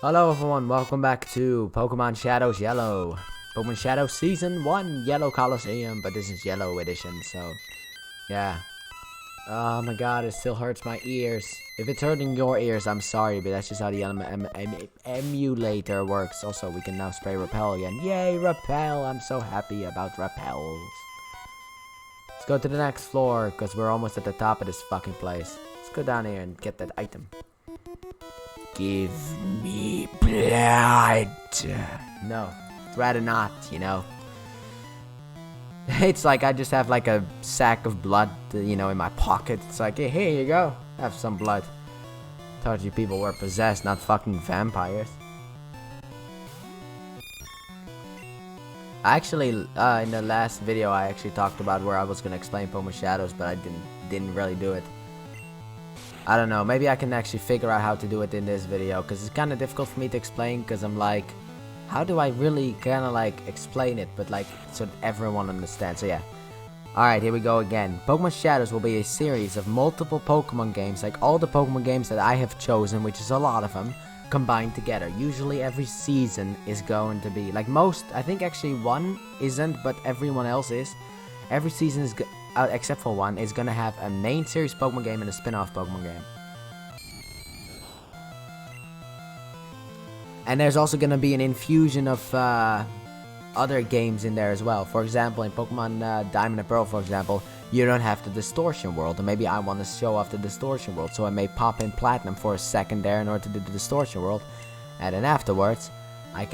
Hello everyone, welcome back to Pokemon Shadows Yellow. Pokemon Shadow Season 1 Yellow Coliseum, but this is Yellow Edition, so yeah. Oh my god, it still hurts my ears. If it's hurting your ears, I'm sorry, but that's just how the emulator works. Also, we can now spray Repel again. Yay, Repel! I'm so happy about Repels. Let's go to the next floor, because we're almost at the top of this fucking place. Let's go down here and get that item. Give me blood. No, I'd rather not, you know. It's like I just have like a sack of blood, you know, in my pocket. It's like, hey, here you go. Have some blood. Thought you people were possessed, not fucking vampires. Actually, in the last video, I actually talked about where I was gonna explain Pokemon Shadows, but I didn't really do it. I don't know, maybe I can actually figure out how to do it in this video, because it's kind of difficult for me to explain, because I'm like, how do I really kind of like explain it, but like, so that everyone understands, so yeah. Alright, here we go again. Pokemon Shadows will be a series of multiple Pokemon games, like all the Pokemon games that I have chosen, which is a lot of them, combined together. Usually every season is going to be, like most, I think actually one isn't, but everyone else is. Every season is except for one, is gonna have a main series Pokemon game and a spin-off Pokemon game. And there's also gonna be an infusion of other games in there as well. For example, in Pokemon Diamond and Pearl, for example, you don't have the Distortion World, and maybe I want to show off the Distortion World, so I may pop in Platinum for a second there in order to do the Distortion World, and then afterwards I'm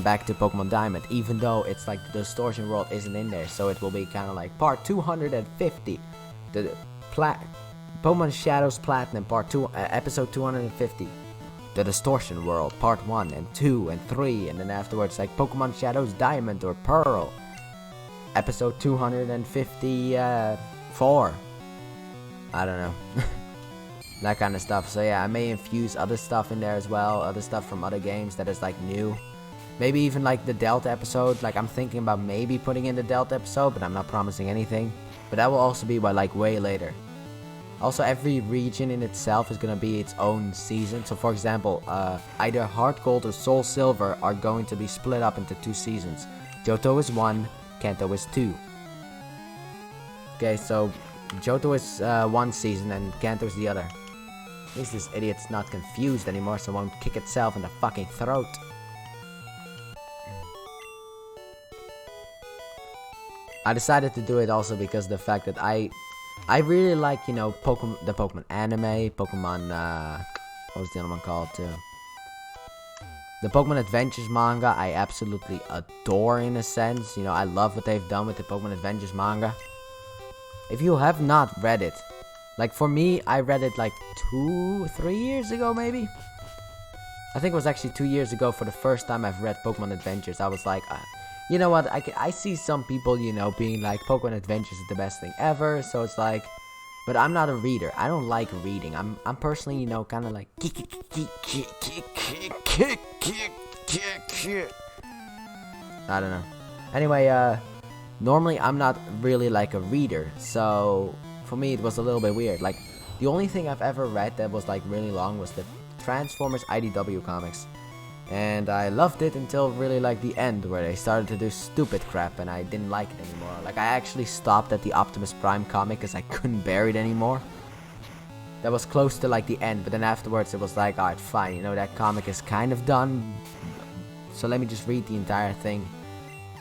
back to Pokemon Diamond, even though it's like the Distortion World isn't in there, so it will be kind of like part 250, the Pokemon Shadows Platinum part 2, episode 250, the Distortion World part 1 and 2 and 3, and then afterwards like Pokemon Shadows Diamond or Pearl, episode 254. I don't know. That kind of stuff. So yeah, I may infuse other stuff in there as well, other stuff from other games that is like new. Maybe even like the Delta episode, like I'm thinking about maybe putting in the Delta episode, but I'm not promising anything. But that will also be by like way later. Also, every region in itself is gonna be its own season. So for example, either Heart Gold or Soul Silver are going to be split up into 2 seasons. Johto is 1, Kanto is 2. Okay, so Johto is 1 season and Kanto is the other. At least this idiot's not confused anymore, so it won't kick itself in the fucking throat. I decided to do it also because of the fact that I really like, you know, the Pokemon anime, Pokemon, what was the other one called too? The Pokemon Adventures manga, I absolutely adore in a sense. You know, I love what they've done with the Pokemon Adventures manga. If you have not read it, like for me, I read it like 2-3 years ago maybe? I think it was actually 2 years ago for the first time I've read Pokemon Adventures. I was like, you know what, I see some people, you know, being like, Pokemon Adventures is the best thing ever, so it's like, but I'm not a reader. I don't like reading. I'm personally, you know, kind of like, I don't know. Anyway, normally I'm not really like a reader, so for me it was a little bit weird. Like, the only thing I've ever read that was like really long was the Transformers IDW comics. And I loved it until really like the end, where they started to do stupid crap and I didn't like it anymore. Like, I actually stopped at the Optimus Prime comic because I couldn't bear it anymore. That was close to like the end, but then afterwards it was like, alright, fine, you know, that comic is kind of done, so let me just read the entire thing.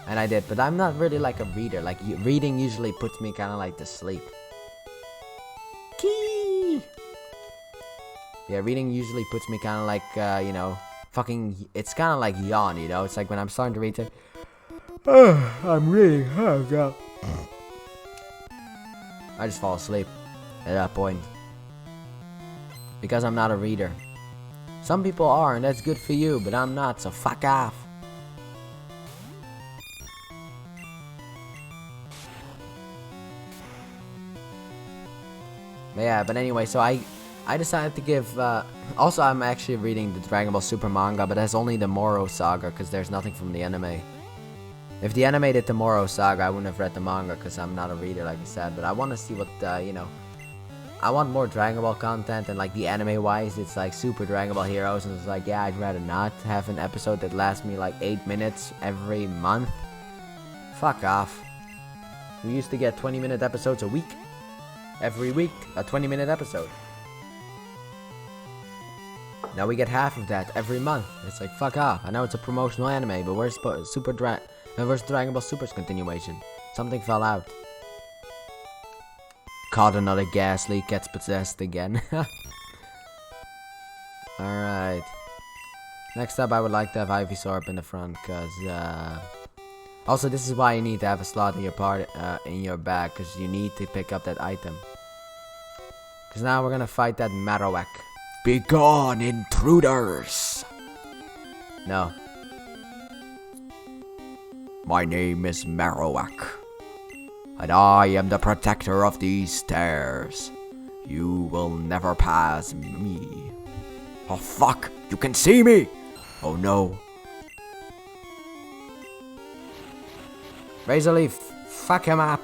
And I did, but I'm not really like a reader. Like, reading usually puts me kind of like to sleep. Key! Yeah, reading usually puts me kind of like, you know, it's kind of like yawn, you know? It's like when I'm starting to read it, I'm reading, oh god. I just fall asleep at that point. Because I'm not a reader. Some people are, and that's good for you, but I'm not, so fuck off. Yeah, but anyway, so I decided to give, also I'm actually reading the Dragon Ball Super manga, but that's only the Moro Saga, because there's nothing from the anime. If the anime did the Moro Saga, I wouldn't have read the manga, because I'm not a reader, like I said, but I want to see what, you know, I want more Dragon Ball content, and like the anime wise, it's like Super Dragon Ball Heroes, and it's like, yeah, I'd rather not have an episode that lasts me like 8 minutes every month. Fuck off. We used to get 20-minute episodes a week. Every week, a 20-minute episode. Now we get half of that every month. It's like, fuck off. I know it's a promotional anime, but where's Dragon Ball Super's continuation? Something fell out. Caught another gas leak, gets possessed again. Alright. Next up, I would like to have Ivysaur up in the front, because, also, this is why you need to have a slot in your bag, because you need to pick up that item. Because now we're gonna fight that Marowak. Begone, intruders! No. My name is Marowak, and I am the protector of these stairs. You will never pass me. Oh fuck, you can see me! Oh no. Razor Leaf, fuck him up!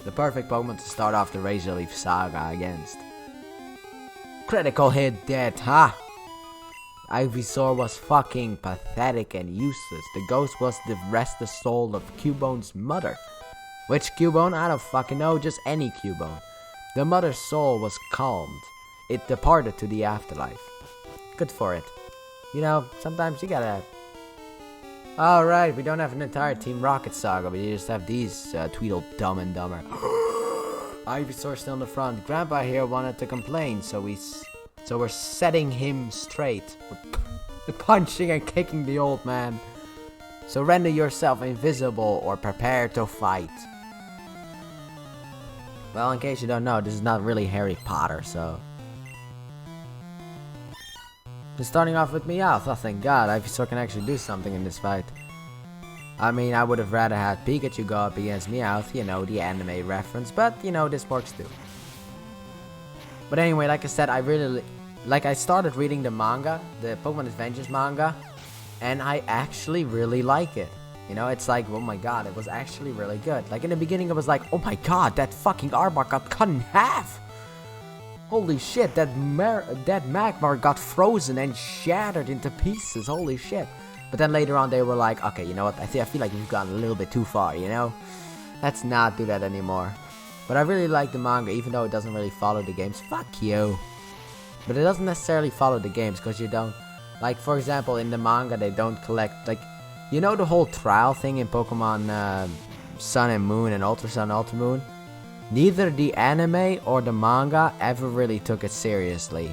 The perfect Pokemon to start off the Razor Leaf saga against. Critical hit dead, huh? Ivysaur was fucking pathetic and useless. The ghost was the restless soul of Cubone's mother. Which Cubone? I don't fucking know, just any Cubone. The mother's soul was calmed. It departed to the afterlife. Good for it. You know, sometimes you gotta... Alright, we don't have an entire Team Rocket saga, but you just have these Tweedle Dumb and Dumber. Ivysaur still in the front. Grandpa here wanted to complain, so we're setting him straight. We're punching and kicking the old man. So render yourself invisible or prepare to fight. Well, in case you don't know, this is not really Harry Potter, so... Just starting off with Meowth. Oh, thank God, Ivysaur can actually do something in this fight. I mean, I would have rather had Pikachu go up against Meowth, you know, the anime reference, but, you know, this works too. But anyway, like I said, I started reading the manga, the Pokemon Adventures manga, and I actually really like it. You know, it's like, oh my God, it was actually really good. Like, in the beginning, it was like, oh my God, that fucking Arbok got cut in half! Holy shit, that Magmar got frozen and shattered into pieces, holy shit. But then later on they were like, okay, you know what, I feel like we've gone a little bit too far, you know? Let's not do that anymore. But I really like the manga, even though it doesn't really follow the games. Fuck you. But it doesn't necessarily follow the games, because you don't... Like, for example, in the manga they don't collect, like... You know the whole trial thing in Pokemon Sun and Moon and Ultra Sun, Ultra Moon? Neither the anime or the manga ever really took it seriously.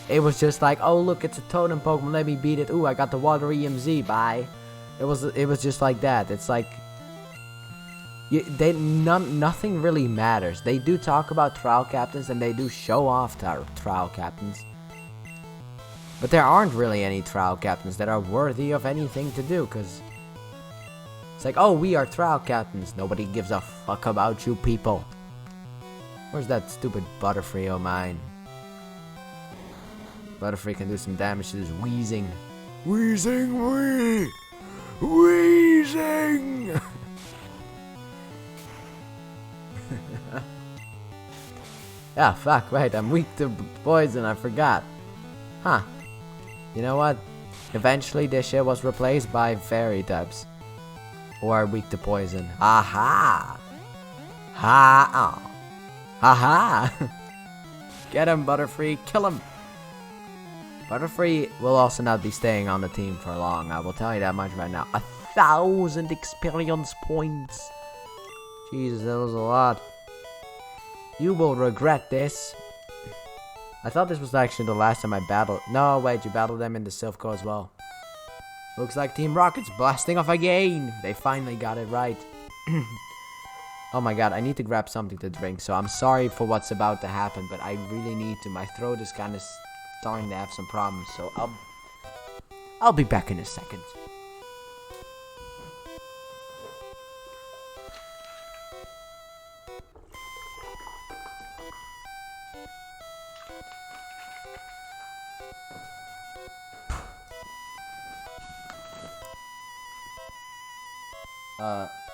It was just like, oh look, it's a totem Pokemon, let me beat it. Ooh, I got the Water EMZ, bye. It was just like that. It's like, nothing really matters. They do talk about trial captains and they do show off trial captains. But there aren't really any trial captains that are worthy of anything to do, because it's like, oh, we are trial captains. Nobody gives a fuck about you people. Where's that stupid Butterfree of mine? Butterfree can do some damage to this Wheezing. Wheezing! Wheezing! Yeah, fuck, wait, I'm weak to poison, I forgot. Huh. You know what? Eventually this shit was replaced by fairy types. Who are weak to poison. Aha! Ha! Haha! Get him, Butterfree, kill him! Butterfree will also not be staying on the team for long, I will tell you that much right now. 1,000 experience points! Jesus, that was a lot. You will regret this. I thought this was actually the last time I battled. No, wait, you battled them in the Silph as well. Looks like Team Rocket's blasting off again. They finally got it right. Oh my God, I need to grab something to drink. So I'm sorry for what's about to happen, but I really need to. My throat is kind of starting to have some problems. So I'll be back in a second.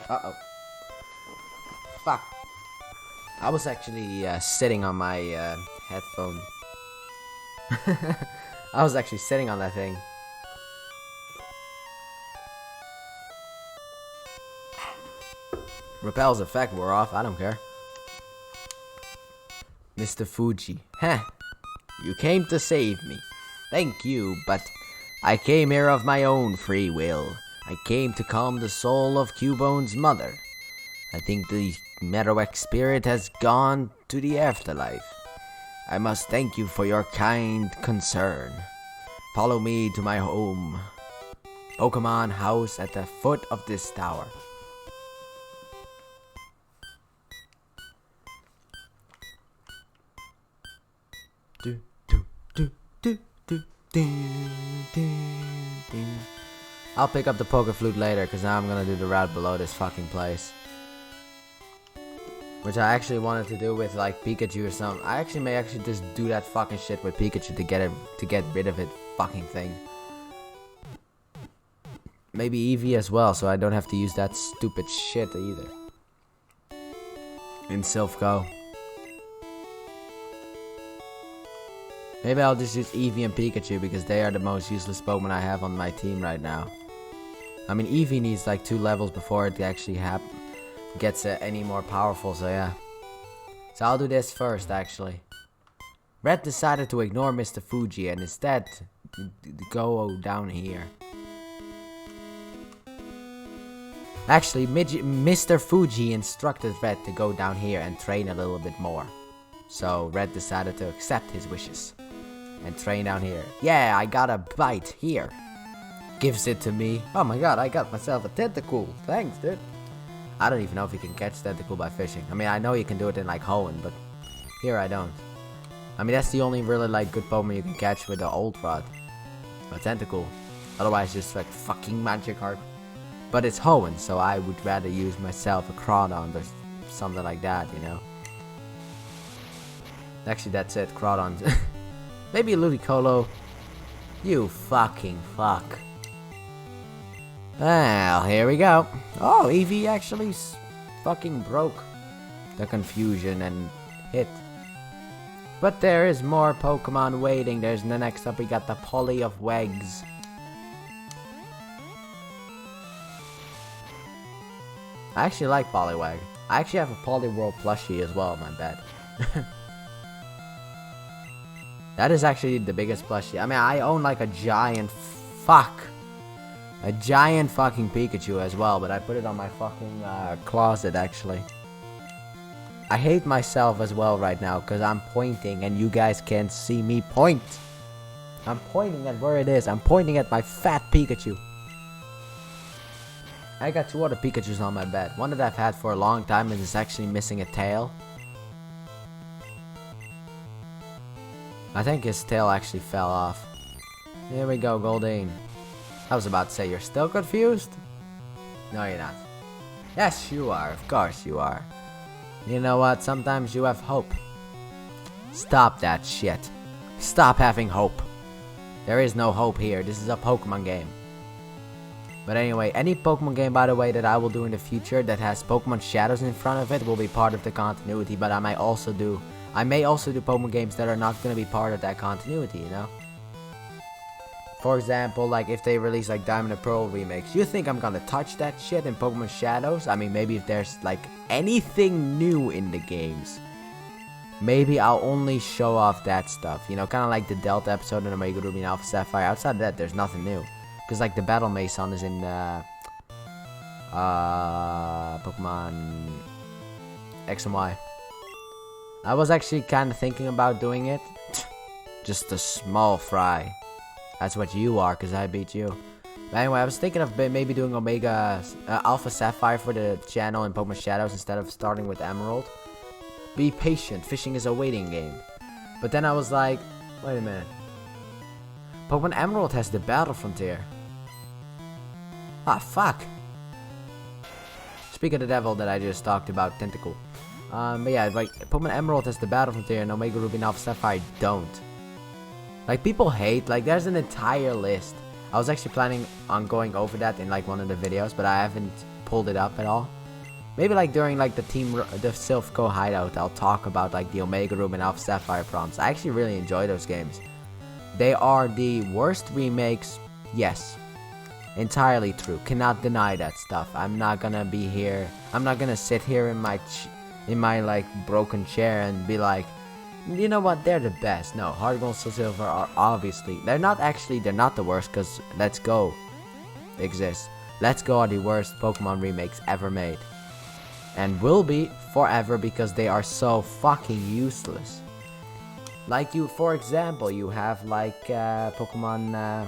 Uh-oh. Fuck. I was actually sitting on my headphone. I was actually sitting on that thing. Repel's effect wore off, I don't care. Mr. Fuji. Heh. You came to save me. Thank you, but I came here of my own free will. I came to calm the soul of Cubone's mother. I think the Marowak spirit has gone to the afterlife. I must thank you for your kind concern. Follow me to my home. Pokemon house at the foot of this tower. Do, do, do, do, do, do, do, do. I'll pick up the Poké Flute later, because now I'm gonna do the route below this fucking place. Which I actually wanted to do with like Pikachu or something. I actually may just do that fucking shit with Pikachu to get rid of it fucking thing. Maybe Eevee as well, so I don't have to use that stupid shit either. In Silph Go. Maybe I'll just use Eevee and Pikachu because they are the most useless Pokemon I have on my team right now. I mean, Eevee needs like 2 levels before it actually gets any more powerful, so yeah. So I'll do this first, actually. Red decided to ignore Mr. Fuji and instead go down here. Actually, Mr. Fuji instructed Red to go down here and train a little bit more. So Red decided to accept his wishes and train down here. Yeah, I got a bite here. Gives it to me. Oh my god, I got myself a tentacle. Thanks, dude. I don't even know if you can catch tentacle by fishing. I mean, I know you can do it in like Hoenn, but here I don't. I mean, that's the only really like good Pokemon you can catch with the old rod. A tentacle. Otherwise, just like fucking Magikarp. But it's Hoenn, so I would rather use myself a Crawdon or something like that, you know. Actually, that's it, Crawdon. Maybe a Ludicolo. You fucking fuck. Well, here we go. Oh, Eevee actually fucking broke the confusion and hit. But there is more Pokemon waiting. There's the next up we got the Poly of Wegs. I actually like Poliwag. I actually have a Poliwhirl plushie as well, my bad. That is actually the biggest plushie. I mean, I own like a giant fucking Pikachu as well, but I put it on my fucking closet actually. I hate myself as well right now because I'm pointing and you guys can't see me point. I'm pointing at where it is. I'm pointing at my fat Pikachu. I got 2 other Pikachus on my bed. One that I've had for a long time and is actually missing a tail. I think his tail actually fell off. Here we go, Goldeen. I was about to say, you're still confused? No, you're not. Yes, you are. Of course you are. You know what? Sometimes you have hope. Stop that shit. Stop having hope. There is no hope here. This is a Pokemon game. But anyway, any Pokemon game, by the way, that I will do in the future that has Pokemon Shadows in front of it will be part of the continuity. But I may also do Pokemon games that are not going to be part of that continuity, you know? For example, like if they release like Diamond and Pearl remakes, you think I'm gonna touch that shit in Pokemon Shadows? I mean, maybe if there's like anything new in the games, maybe I'll only show off that stuff. You know, kind of like the Delta episode in Omega Ruby and Alpha Sapphire. Outside of that, there's nothing new. Because like the Battle Mason is in Pokemon X and Y. I was actually kind of thinking about doing it. Just a small fry. That's what you are, because I beat you. But anyway, I was thinking of maybe doing Alpha Sapphire for the channel in Pokemon Shadows instead of starting with Emerald. Be patient, fishing is a waiting game. But then I was like, wait a minute. Pokemon Emerald has the Battle Frontier. Ah, fuck. Speak of the devil that I just talked about, Tentacle. But yeah, like, Pokemon Emerald has the Battle Frontier and Omega Ruby and Alpha Sapphire don't. Like, people hate, like, there's an entire list. I was actually planning on going over that in, like, one of the videos, but I haven't pulled it up at all. Maybe like during like the Silphco hideout, I'll talk about like the Omega Ruby and Alpha Sapphire prompts. I actually really enjoy those games. They are the worst remakes, yes. Entirely true. Cannot deny that stuff. I'm not gonna be here. I'm not gonna sit here in my like broken chair and be like, you know what? They're the best. No, Heart Gold, Soul Silver are obviously they're not the worst because Let's Go exists. Let's Go are the worst Pokemon remakes ever made, and will be forever because they are so fucking useless. Like for example, you have like Pokemon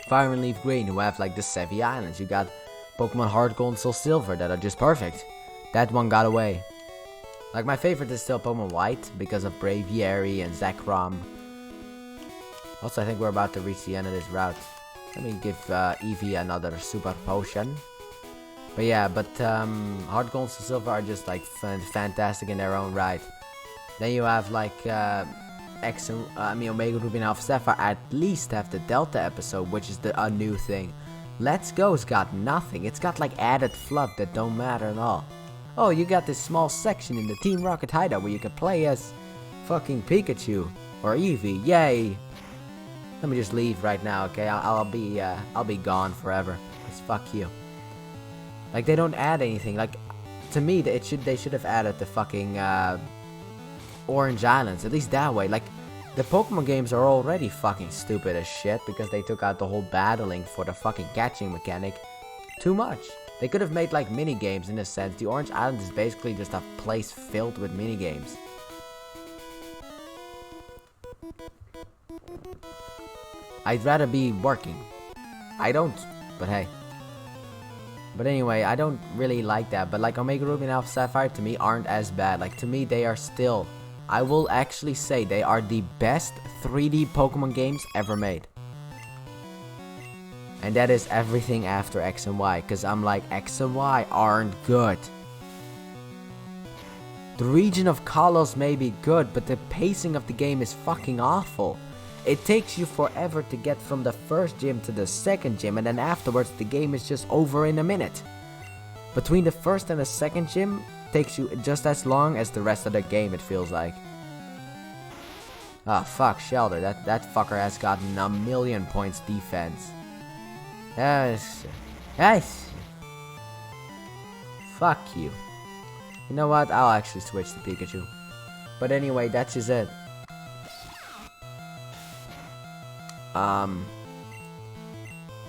Fire and Leaf Green, who have like the Sevi Islands. You got Pokemon Heart Gold and Soul Silver that are just perfect. That one got away. Like my favorite is still Pokemon White because of Braviary and Zekrom. Also, I think we're about to reach the end of this route. Let me give Eevee another super potion. But yeah, Heart Gold and Soul Silver are just like fantastic in their own right. Then you have like Omega Ruby and Alpha Sapphire at least have the Delta episode, which is a new thing. Let's Go's got nothing. It's got like added fluff that don't matter at all. Oh, you got this small section in the Team Rocket hideout where you can play as fucking Pikachu or Eevee. Yay! Let me just leave right now, okay? I'll be gone forever. Just fuck you. Like they don't add anything. Like to me, they should have added the fucking Orange Islands, at least that way. Like the Pokemon games are already fucking stupid as shit because they took out the whole battling for the fucking catching mechanic. Too much. They could have made like mini games in a sense. The Orange Island is basically just a place filled with mini games. I'd rather be working. I don't, but hey. But anyway, I don't really like that. But like Omega Ruby and Alpha Sapphire to me aren't as bad. Like to me they are still, I will actually say they are the best 3D Pokemon games ever made. And that is everything after X and Y, because I'm like, X and Y aren't good. The region of Kalos may be good, but the pacing of the game is fucking awful. It takes you forever to get from the first gym to the second gym, and then afterwards the game is just over in a minute. Between the first and the second gym takes you just as long as the rest of the game, it feels like. Ah, fuck, Shelter. That fucker has gotten a million points defense. Yes. Fuck you. You know what? I'll actually switch to Pikachu. But anyway, that's just it.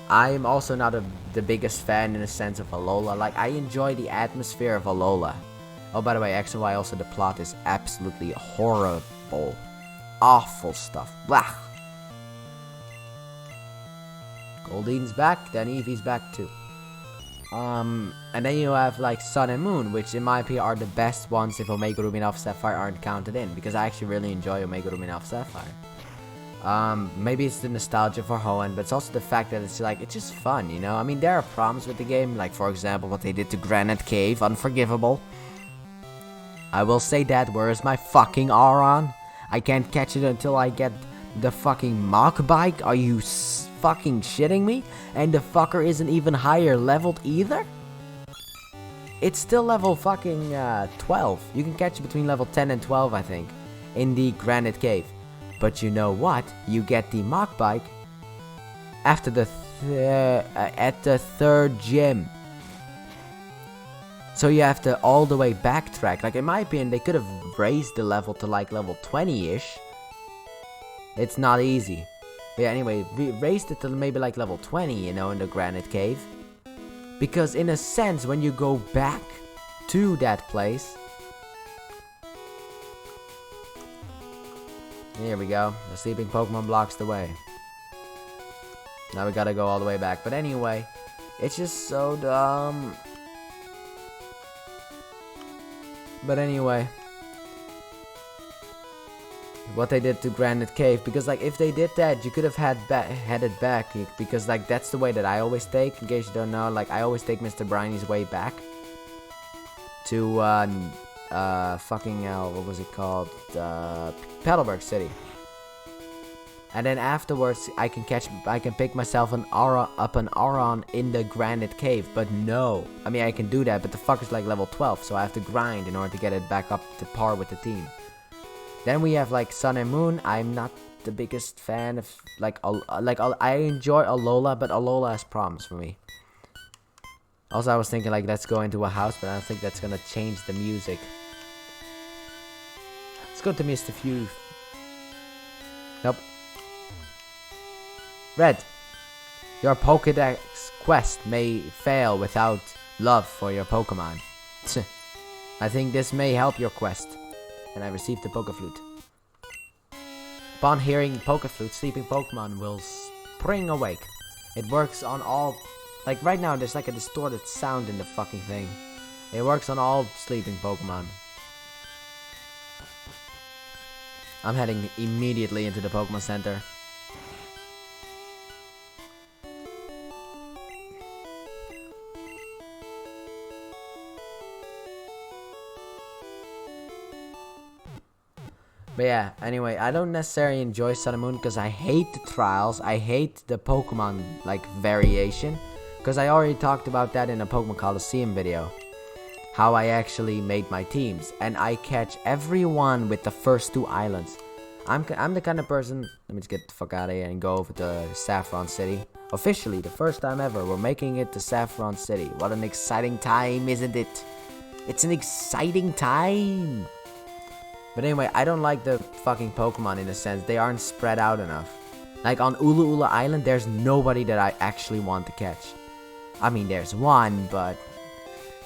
I'm also not the biggest fan in the sense of Alola. Like, I enjoy the atmosphere of Alola. Oh, by the way, X and Y also, the plot is absolutely horrible. Awful stuff. Blah. Goldine's back, then Eevee's back too. And then you have like Sun and Moon, which in my opinion are the best ones if Omega Ruby and Alpha Sapphire aren't counted in, because I actually really enjoy Omega Ruby and Alpha Sapphire. Maybe it's the nostalgia for Hoenn, but it's also the fact that it's like, it's just fun, you know? I mean, there are problems with the game, like for example what they did to Granite Cave, unforgivable. I will say that. Where is my fucking Aron? I can't catch it until I get the fucking Mach Bike? Are you fucking shitting me? And the fucker isn't even higher leveled either? It's still level fucking 12. You can catch it between level 10 and 12, I think, in the Granite Cave. But you know what? You get the Mach Bike after the at the third gym. So you have to all the way backtrack. Like in my opinion, they could have raised the level to like level 20-ish. It's not easy. But yeah, anyway, we raised it to maybe like level 20, you know, in the Granite Cave. Because in a sense, when you go back to that place... Here we go. The sleeping Pokemon blocks the way. Now we gotta go all the way back. But anyway, it's just so dumb. But anyway, what they did to Granite Cave, because like if they did that, you could have headed back, because like that's the way that I always take. In case you don't know, like I always take Mr. Briny's way back to fucking hell, what was it called? Petalburg City. And then afterwards, I can pick myself an Auron in the granite cave. But no, I mean I can do that, but the fucker's like level 12, so I have to grind in order to get it back up to par with the team. Then we have like Sun and Moon. I'm not the biggest fan of I enjoy Alola, but Alola has problems for me. Also, I was thinking like let's go into a house, but I don't think that's gonna change the music. Let's go to Mr. Few. Nope. Red, your Pokédex quest may fail without love for your Pokemon. I think this may help your quest. And I received the Pokeflute. Upon hearing Pokeflute, sleeping Pokemon will spring awake. It works on all... Like right now there's like a distorted sound in the fucking thing. It works on all sleeping Pokemon. I'm heading immediately into the Pokemon Center. But yeah, anyway, I don't necessarily enjoy Sun and Moon because I hate the trials. I hate the Pokemon, like, variation. Because I already talked about that in a Pokemon Coliseum video. How I actually made my teams. And I catch everyone with the first 2 islands. I'm the kind of person... Let me just get the fuck out of here and go over to Saffron City. Officially, the first time ever, we're making it to Saffron City. What an exciting time, isn't it? It's an exciting time! But anyway, I don't like the fucking Pokemon in a sense. They aren't spread out enough. Like on Ula Ula Island, there's nobody that I actually want to catch. I mean, there's one, but...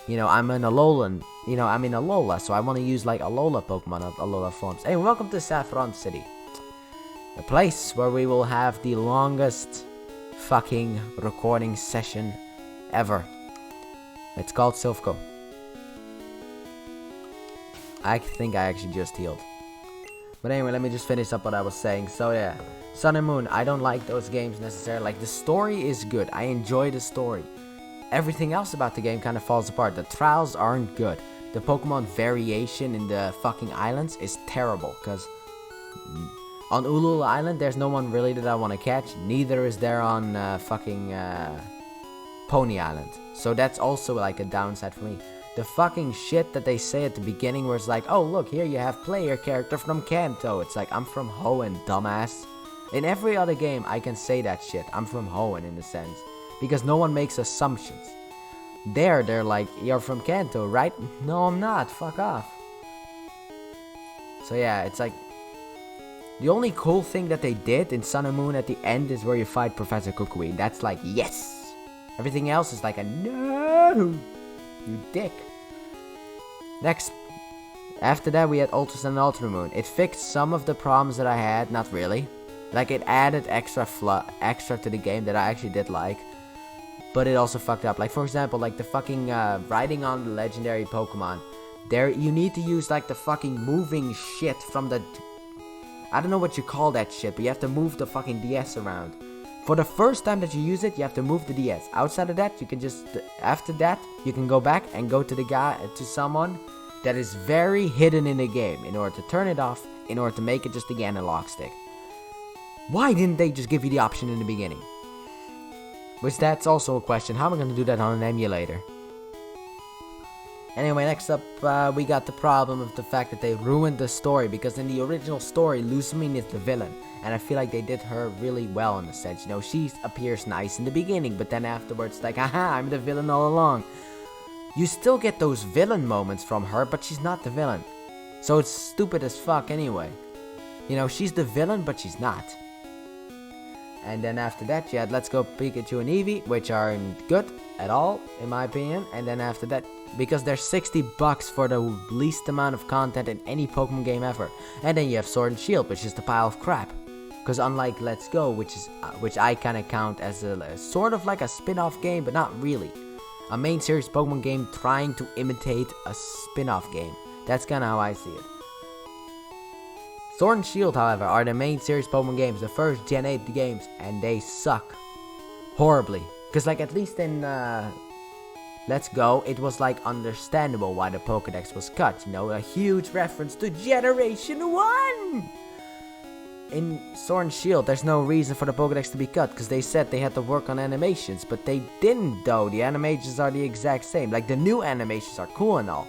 You know, I'm in Alolan. You know, I'm in Alola, so I want to use like Alola Pokemon of Alola forms. Hey, welcome to Saffron City. The place where we will have the longest fucking recording session ever. It's called Silphco. I think I actually just healed. But anyway, let me just finish up what I was saying. So yeah, Sun and Moon, I don't like those games necessarily. Like, the story is good. I enjoy the story. Everything else about the game kind of falls apart. The trials aren't good. The Pokemon variation in the fucking islands is terrible. Because on Ulula Island, there's no one really that I want to catch. Neither is there on Pony Island. So that's also like a downside for me. The fucking shit that they say at the beginning where it's like, oh look, here you have player character from Kanto. It's like, I'm from Hoenn, dumbass. In every other game, I can say that shit. I'm from Hoenn in a sense. Because no one makes assumptions. There, they're like, you're from Kanto, right? No, I'm not. Fuck off. So yeah, it's like... The only cool thing that they did in Sun and Moon at the end is where you fight Professor Kukui. That's like, yes! Everything else is like a no! You dick. Next. After that, we had Ultra Sun and Ultra Moon. It fixed some of the problems that I had. Not really. Like, it added extra to the game that I actually did like. But it also fucked up. Like, for example, like the fucking riding on the legendary Pokemon. There, you need to use like the fucking moving shit from the... I don't know what you call that shit, but you have to move the fucking DS around. For the first time that you use it, you have to move the DS. Outside of that, you can just... After that, you can go back and go to the guy... To someone that is very hidden in the game. In order to turn it off. In order to make it just the analog stick. Why didn't they just give you the option in the beginning? Which that's also a question. How am I going to do that on an emulator? Anyway, next up, we got the problem of the fact that they ruined the story. Because in the original story, Lusamine is the villain. And I feel like they did her really well in a sense. You know, she appears nice in the beginning. But then afterwards, like, haha, I'm the villain all along. You still get those villain moments from her, but she's not the villain. So it's stupid as fuck anyway. You know, she's the villain, but she's not. And then after that, you had Let's Go Pikachu and Eevee, which aren't good at all, in my opinion. And then after that, because they're $60 for the least amount of content in any Pokemon game ever. And then you have Sword and Shield, which is the pile of crap. Because unlike Let's Go, which I kind of count as a sort of like a spin-off game, but not really. A main series Pokemon game trying to imitate a spin-off game. That's kind of how I see it. Sword and Shield, however, are the main series Pokemon games, the first Gen 8 games, and they suck. Horribly. Because like at least in Let's Go, it was like understandable why the Pokédex was cut. You know, a huge reference to Generation 1! in Sword and Shield, there's no reason for the Pokédex to be cut, because they said they had to work on animations, but they didn't though. The animations are the exact same. Like, the new animations are cool and all,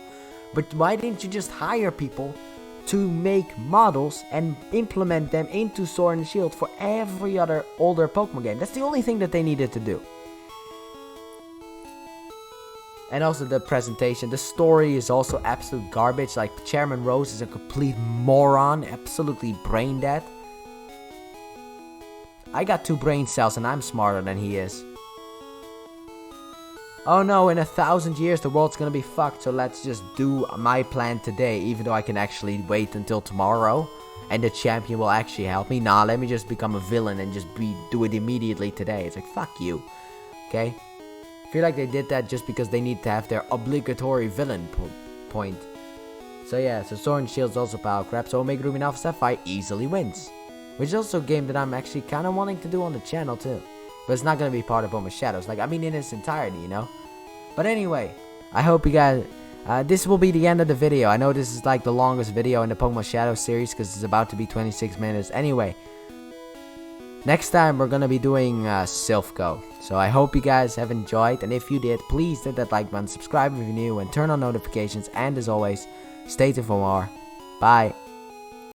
but why didn't you just hire people to make models and implement them into Sword and Shield for every other older Pokemon game? That's the only thing that they needed to do. And also the presentation, the story is also absolute garbage. Like, Chairman Rose is a complete moron, absolutely brain dead. I got 2 brain cells and I'm smarter than he is. Oh no, in 1,000 years the world's gonna be fucked, so let's just do my plan today, even though I can actually wait until tomorrow and the champion will actually help me. Nah, let me just become a villain and just do it immediately today. It's like, fuck you. Okay? I feel like they did that just because they need to have their obligatory villain point. So yeah, so Sword and Shield is also power crap, so Omega Ruby and Alpha Sapphire easily wins. Which is also a game that I'm actually kind of wanting to do on the channel too. But it's not going to be part of Pokemon Shadows. Like, I mean, in its entirety, you know? But anyway, I hope you guys... this will be the end of the video. I know this is like the longest video in the Pokemon Shadows series, because it's about to be 26 minutes. Anyway, next time we're going to be doing Silphco. So I hope you guys have enjoyed. And if you did, please hit that like button, subscribe if you're new, and turn on notifications. And as always, stay tuned for more. Bye.